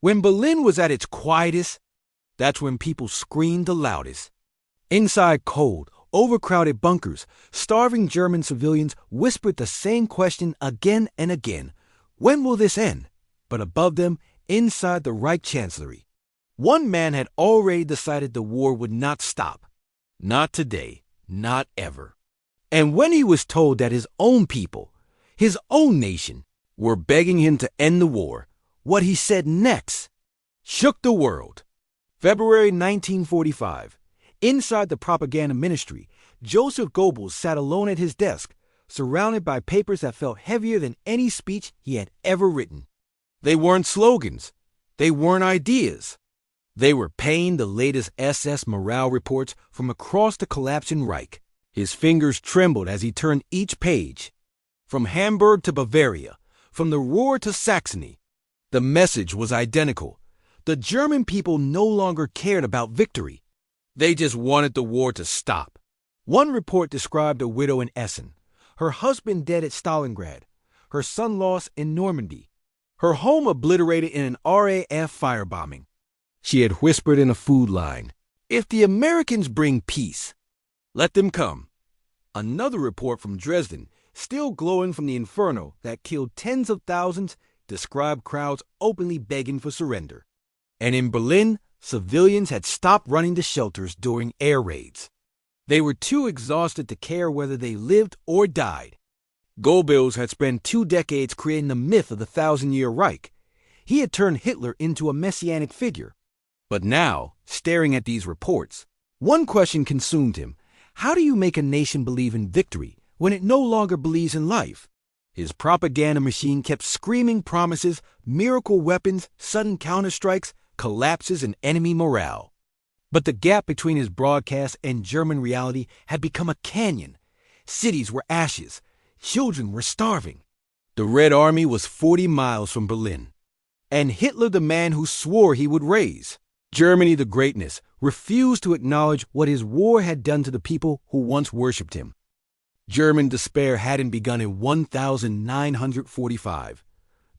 When Berlin was at its quietest, that's when people screamed the loudest. Inside cold, overcrowded bunkers, starving German civilians whispered the same question again and again. When will this end? But above them, inside the Reich Chancellery, one man had already decided the war would not stop. Not today, not ever. And when he was told that his own people, his own nation, were begging him to end the war, what he said next shook the world. February 1945. Inside the propaganda ministry, Joseph Goebbels sat alone at his desk, surrounded by papers that felt heavier than any speech he had ever written. They weren't slogans. They weren't ideas. They were paying the latest SS morale reports from across the collapsing Reich. His fingers trembled as he turned each page. From Hamburg to Bavaria, from the Ruhr to Saxony, the message was identical. The German people no longer cared about victory. They just wanted the war to stop. One report described a widow in Essen, her husband dead at Stalingrad, her son lost in Normandy, her home obliterated in an RAF firebombing. She had whispered in a food line, "If the Americans bring peace, let them come." Another report from Dresden, still glowing from the inferno that killed tens of thousands, described crowds openly begging for surrender. And in Berlin, civilians had stopped running to shelters during air raids. They were too exhausted to care whether they lived or died. Goebbels had spent 2 decades creating the myth of the 1,000-year Reich. He had turned Hitler into a messianic figure. But now, staring at these reports, one question consumed him. How do you make a nation believe in victory when it no longer believes in life? His propaganda machine kept screaming promises, miracle weapons, sudden counterstrikes, collapses in enemy morale. But the gap between his broadcast and German reality had become a canyon. Cities were ashes. Children were starving. The Red Army was 40 miles from Berlin. And Hitler, the man who swore he would raise Germany to greatness, refused to acknowledge what his war had done to the people who once worshipped him. German despair hadn't begun in 1945.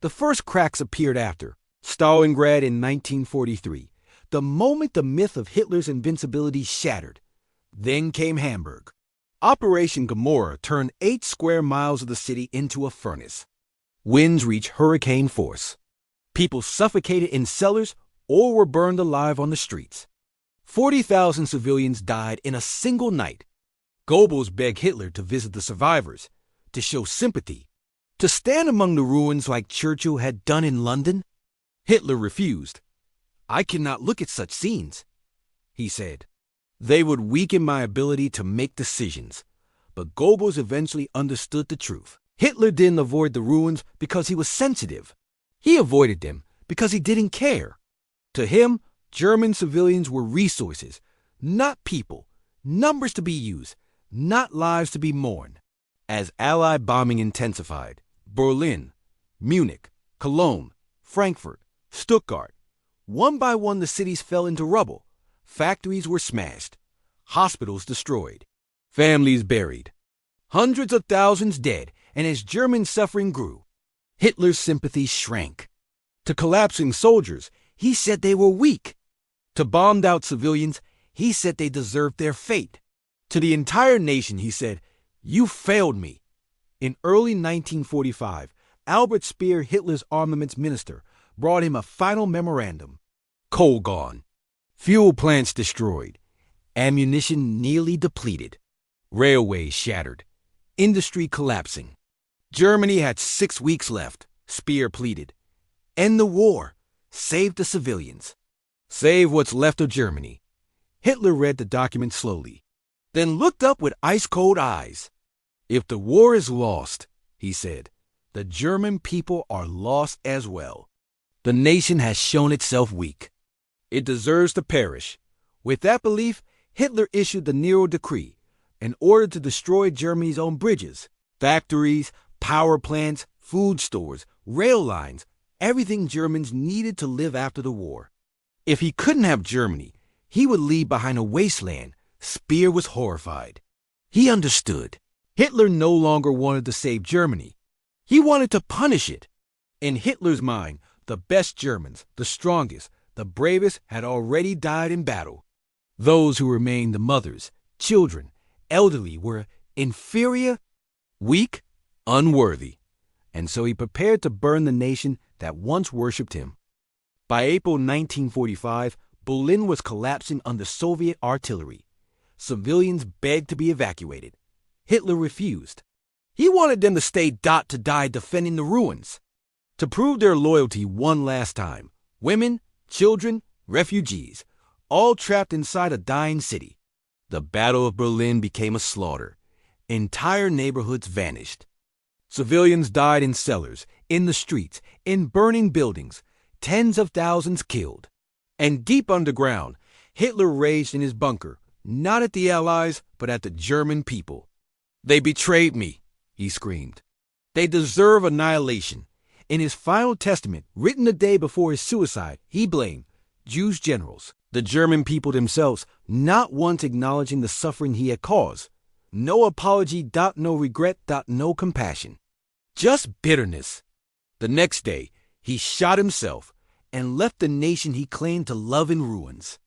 The first cracks appeared after Stalingrad in 1943, the moment the myth of Hitler's invincibility shattered. Then came Hamburg. Operation Gomorrah turned 8 square miles of the city into a furnace. Winds reached hurricane force. People suffocated in cellars or were burned alive on the streets. 40,000 civilians died in a single night. Goebbels begged Hitler to visit the survivors, to show sympathy, to stand among the ruins like Churchill had done in London. Hitler refused. "I cannot look at such scenes," he said. "They would weaken my ability to make decisions." But Goebbels eventually understood the truth. Hitler didn't avoid the ruins because he was sensitive. He avoided them because he didn't care. To him, German civilians were resources, not people, numbers to be used, not lives to be mourned. As Allied bombing intensified, Berlin, Munich, Cologne, Frankfurt, Stuttgart, one by one the cities fell into rubble. Factories were smashed, hospitals destroyed, families buried, hundreds of thousands dead, and as German suffering grew, Hitler's sympathy shrank. To collapsing soldiers, he said they were weak. To bombed-out civilians, he said they deserved their fate. To the entire nation, he said, "You failed me." In early 1945, Albert Speer, Hitler's armaments minister, brought him a final memorandum. Coal gone, fuel plants destroyed, ammunition nearly depleted, railways shattered, industry collapsing. Germany had 6 weeks left, Speer pleaded. End the war. Save the civilians. Save what's left of Germany. Hitler read the document slowly, then looked up with ice-cold eyes. "If the war is lost," he said, "the German people are lost as well. The nation has shown itself weak. It deserves to perish." With that belief, Hitler issued the Nero Decree, an order to destroy Germany's own bridges, factories, power plants, food stores, rail lines, everything Germans needed to live after the war. If he couldn't have Germany, he would leave behind a wasteland. Speer was horrified. He understood. Hitler no longer wanted to save Germany. He wanted to punish it. In Hitler's mind, The best Germans, the strongest, the bravest, had already died in battle. Those who remained, the mothers, children, elderly, were inferior, weak, unworthy. And so he prepared to burn the nation that once worshipped him. By April 1945, Berlin was collapsing under Soviet artillery. Civilians begged to be evacuated. Hitler refused. He wanted them to stay to die defending the ruins. To prove their loyalty one last time, women, children, refugees, all trapped inside a dying city. The Battle of Berlin became a slaughter. Entire neighborhoods vanished. Civilians died in cellars, in the streets, in burning buildings, tens of thousands killed. And deep underground, Hitler raged in his bunker, not at the Allies, but at the German people. "They betrayed me," he screamed. "They deserve annihilation." In his final testament, written the day before his suicide, he blamed Jewish generals, the German people themselves, not once acknowledging the suffering he had caused. No apology, no regret, no compassion. Just bitterness. The next day, he shot himself and left the nation he claimed to love in ruins.